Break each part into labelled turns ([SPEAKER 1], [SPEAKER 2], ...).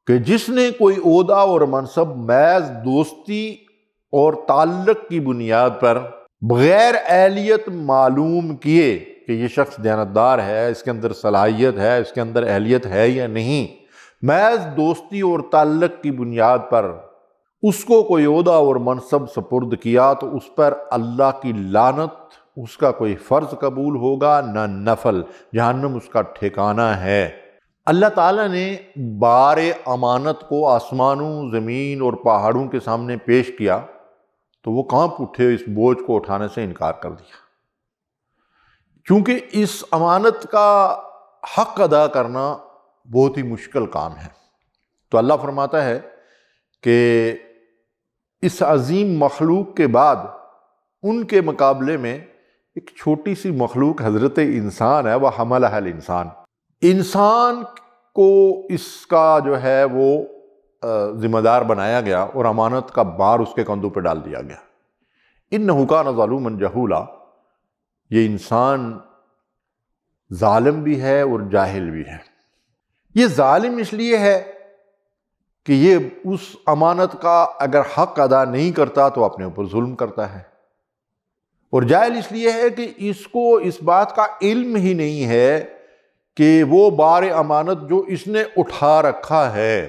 [SPEAKER 1] کہ جس نے کوئی عہدہ اور منصب محض دوستی اور تعلق کی بنیاد پر بغیر اہلیت معلوم کیے کہ یہ شخص دیانتدار ہے، اس کے اندر صلاحیت ہے، اس کے اندر اہلیت ہے یا نہیں، محض دوستی اور تعلق کی بنیاد پر اس کو کوئی عہدہ اور منصب سپرد کیا تو اس پر اللہ کی لعنت، اس کا کوئی فرض قبول ہوگا نہ نفل، جہنم اس کا ٹھکانہ ہے۔ اللہ تعالیٰ نے بار امانت کو آسمانوں، زمین اور پہاڑوں کے سامنے پیش کیا تو وہ کانپ اٹھے، اس بوجھ کو اٹھانے سے انکار کر دیا، کیونکہ اس امانت کا حق ادا کرنا بہت ہی مشکل کام ہے۔ تو اللہ فرماتا ہے کہ اس عظیم مخلوق کے بعد ان کے مقابلے میں ایک چھوٹی سی مخلوق حضرت انسان ہے، وہ حملہ الانسان، انسان کو اس کا جو ہے وہ ذمہ دار بنایا گیا اور امانت کا بار اس کے کندھوں پہ ڈال دیا گیا۔ انہ کان ظلوما جہولا، یہ انسان ظالم بھی ہے اور جاہل بھی ہے۔ یہ ظالم اس لیے ہے کہ یہ اس امانت کا اگر حق ادا نہیں کرتا تو اپنے اوپر ظلم کرتا ہے، اور جاہل اس لیے ہے کہ اس کو اس بات کا علم ہی نہیں ہے کہ وہ بار امانت جو اس نے اٹھا رکھا ہے،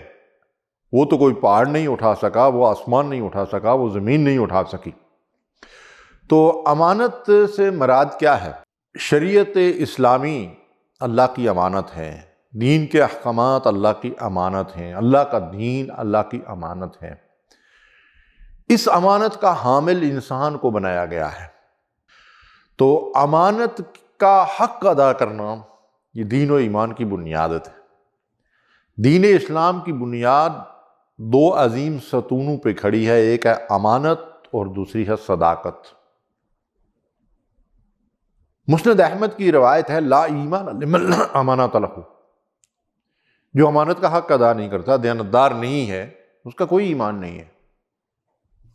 [SPEAKER 1] وہ تو کوئی پہاڑ نہیں اٹھا سکا، وہ آسمان نہیں اٹھا سکا، وہ زمین نہیں اٹھا سکی۔ تو امانت سے مراد کیا ہے؟ شریعت اسلامی اللہ کی امانت ہے، دین کے احکامات اللہ کی امانت ہیں، اللہ کا دین اللہ کی امانت ہے۔ اس امانت کا حامل انسان کو بنایا گیا ہے۔ تو امانت کا حق ادا کرنا یہ دین و ایمان کی بنیاد ہے۔ دین اسلام کی بنیاد دو عظیم ستونوں پہ کھڑی ہے، ایک ہے امانت اور دوسری ہے صداقت۔ مسند احمد کی روایت ہے، لا ایمان لمن لا امانۃ لہ، جو امانت کا حق ادا نہیں کرتا، دیانتدار نہیں ہے، اس کا کوئی ایمان نہیں ہے۔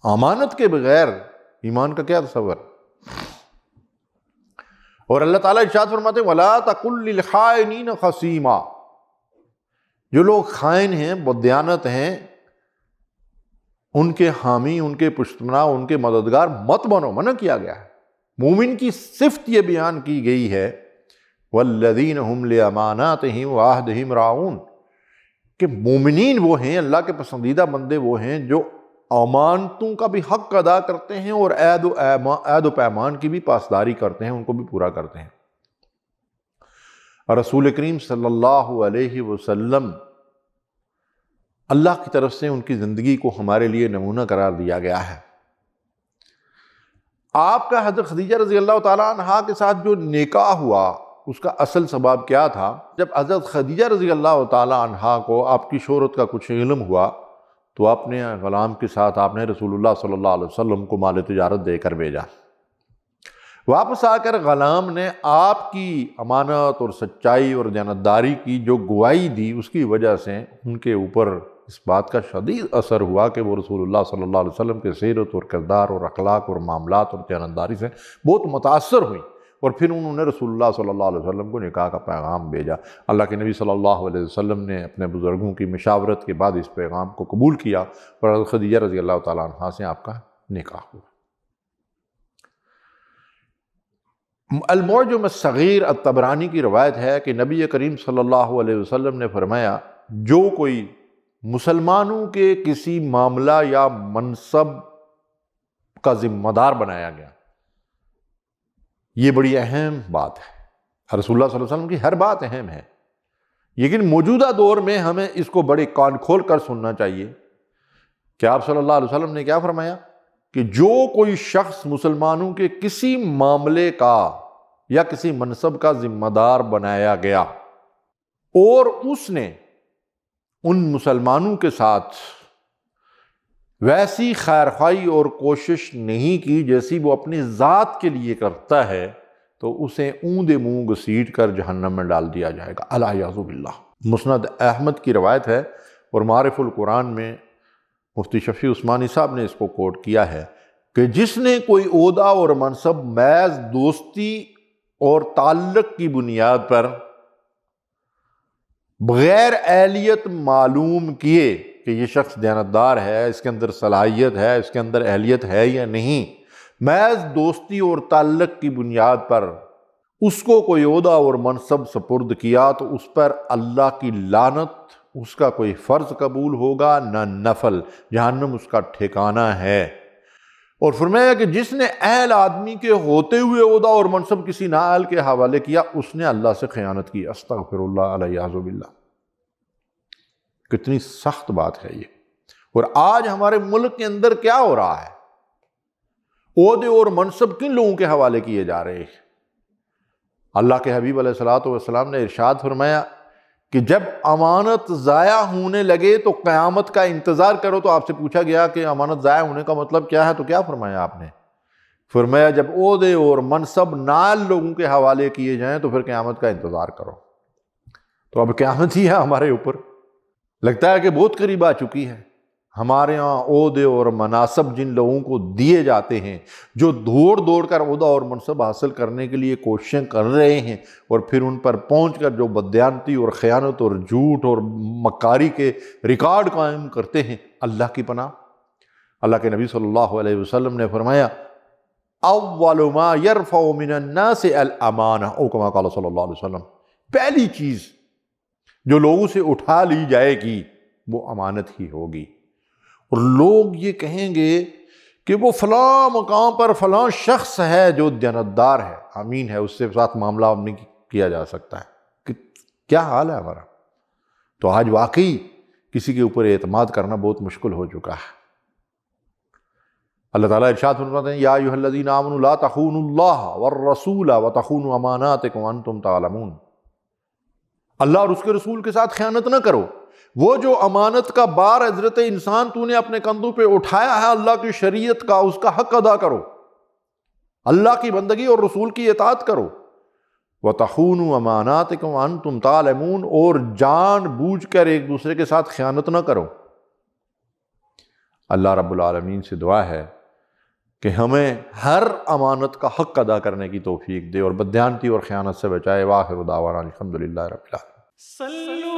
[SPEAKER 1] امانت کے بغیر ایمان کا کیا تصور؟ اور اللہ تعالیٰ ارشاد فرماتے ہیں وَلَا تَقُلْ لِلْخَائِنِينَ خَصِيمًا، جو لوگ خائن ہیں، بددیانت ہیں، ان کے حامی، ان کے پشتپناہ، ان کے مددگار مت بنو، منع کیا گیا ہے۔ مومن کی صفت یہ بیان کی گئی ہے وَالَّذِينَ هُمْ لِأَمَانَاتِهِمْ وَعَهْدِهِمْ رَاعُونَ، کہ مومنین وہ ہیں، اللہ کے پسندیدہ بندے وہ ہیں جو امانتوں کا بھی حق ادا کرتے ہیں اور عہد و پیمان کی بھی پاسداری کرتے ہیں، ان کو بھی پورا کرتے ہیں۔ اور رسول کریم صلی اللہ علیہ وسلم اللہ کی طرف سے ان کی زندگی کو ہمارے لیے نمونہ قرار دیا گیا ہے۔ آپ کا حضرت خدیجہ رضی اللہ تعالیٰ عنہا کے ساتھ جو نکاح ہوا، اس کا اصل سبب کیا تھا؟ جب حضرت خدیجہ رضی اللہ تعالیٰ عنہا کو آپ کی شہرت کا کچھ علم ہوا تو اپنے غلام کے ساتھ آپ نے رسول اللہ صلی اللہ علیہ وسلم کو مال تجارت دے کر بھیجا۔ واپس آ کر غلام نے آپ کی امانت اور سچائی اور دیانتداری کی جو گواہی دی، اس کی وجہ سے ان کے اوپر اس بات کا شدید اثر ہوا کہ وہ رسول اللہ صلی اللہ علیہ وسلم کے سیرت اور کردار اور اخلاق اور معاملات اور دیانتداری سے بہت متاثر ہوئیں، اور پھر انہوں نے رسول اللہ صلی اللہ علیہ وسلم کو نکاح کا پیغام بھیجا۔ اللہ کے نبی صلی اللہ علیہ وسلم نے اپنے بزرگوں کی مشاورت کے بعد اس پیغام کو قبول کیا اور حضرت خدیجہ رضی اللہ تعالیٰ عنہا سے آپ کا نکاح ہوا۔ المعجم الصغیر الطبرانی کی روایت ہے کہ نبی کریم صلی اللہ علیہ وسلم نے فرمایا، جو کوئی مسلمانوں کے کسی معاملہ یا منصب کا ذمہ دار بنایا گیا، یہ بڑی اہم بات ہے۔ رسول اللہ صلی اللہ علیہ وسلم کی ہر بات اہم ہے، لیکن موجودہ دور میں ہمیں اس کو بڑے کان کھول کر سننا چاہیے کہ آپ صلی اللہ علیہ وسلم نے کیا فرمایا کہ جو کوئی شخص مسلمانوں کے کسی معاملے کا یا کسی منصب کا ذمہ دار بنایا گیا اور اس نے ان مسلمانوں کے ساتھ ویسی خیرخواہی اور کوشش نہیں کی جیسی وہ اپنی ذات کے لیے کرتا ہے، تو اسے اوندا منہ گھسیٹ کر جہنم میں ڈال دیا جائے گا، الیعاذ باللہ۔ مسند احمد کی روایت ہے اور معارف القرآن میں مفتی شفیع عثمانی صاحب نے اس کو کوٹ کیا ہے کہ جس نے کوئی عہدہ اور منصب محض دوستی اور تعلق کی بنیاد پر بغیر اہلیت معلوم کیے کہ یہ شخص دیانتدار ہے، اس کے اندر صلاحیت ہے، اس کے اندر اہلیت ہے یا نہیں، محض دوستی اور تعلق کی بنیاد پر اس کو کوئی عہدہ اور منصب سپرد کیا تو اس پر اللہ کی لعنت، اس کا کوئی فرض قبول ہوگا نہ نفل، جہنم اس کا ٹھکانہ ہے۔ اور فرمایا کہ جس نے اہل آدمی کے ہوتے ہوئے عہدہ اور منصب کسی نااہل کے حوالے کیا، اس نے اللہ سے خیانت کی۔ استغفر اللہ علیہ باللہ۔ کتنی سخت بات ہے یہ۔ اور آج ہمارے ملک کے اندر کیا ہو رہا ہے؟ عہدے اور منصب کن لوگوں کے حوالے کیے جا رہے ہیں؟ اللہ کے حبیب علیہ الصلوۃ والسلام نے ارشاد فرمایا کہ جب امانت ضائع ہونے لگے تو قیامت کا انتظار کرو۔ تو آپ سے پوچھا گیا کہ امانت ضائع ہونے کا مطلب کیا ہے؟ تو کیا فرمایا آپ نے؟ فرمایا جب عہدے اور منصب نال لوگوں کے حوالے کیے جائیں تو پھر قیامت کا انتظار کرو۔ تو اب قیامت ہی ہے ہمارے اوپر، لگتا ہے کہ بہت قریب آ چکی ہے۔ ہمارے ہاں عہدے اور مناصب جن لوگوں کو دیے جاتے ہیں، جو دوڑ دوڑ کر عہدہ اور منصب حاصل کرنے کے لیے کوششیں کر رہے ہیں، اور پھر ان پر پہنچ کر جو بددیانتی اور خیانت اور جھوٹ اور مکاری کے ریکارڈ قائم کرتے ہیں، اللہ کی پناہ۔ اللہ کے نبی صلی اللہ علیہ وسلم نے فرمایا اول ما یرفع من الناس الامانہ، او کما قال صلی اللہ علیہ وسلم، پہلی چیز جو لوگوں سے اٹھا لی جائے گی وہ امانت ہی ہوگی۔ اور لوگ یہ کہیں گے کہ وہ فلاں مقام پر فلاں شخص ہے جو دیانتدار ہے، امین ہے، اس سے ساتھ معاملہ نہیں کیا جا سکتا ہے۔ کہ کیا حال ہے ہمارا؟ تو آج واقعی کسی کے اوپر اعتماد کرنا بہت مشکل ہو چکا ہے۔ اللہ تعالیٰ ارشاد فرماتے ہیں یا ایھا الذین آمنوا لا تخونوا اللہ والرسول وتخونوا اماناتکم وانتم تعلمون، اللہ اور اس کے رسول کے ساتھ خیانت نہ کرو۔ وہ جو امانت کا بار حضرت انسان تو نے اپنے کندھوں پہ اٹھایا ہے اللہ کی شریعت کا، اس کا حق ادا کرو، اللہ کی بندگی اور رسول کی اطاعت کرو۔ وَتَخُونُوا أَمَانَاتِكُمْ وَأَنْتُمْ تَعْلَمُونَ، اور جان بوجھ کر ایک دوسرے کے ساتھ خیانت نہ کرو۔ اللہ رب العالمین سے دعا ہے کہ ہمیں ہر امانت کا حق ادا کرنے کی توفیق دے اور بددیانتی اور خیانت سے بچائے۔ وآخر دعوانا الحمدللہ رب العالمین۔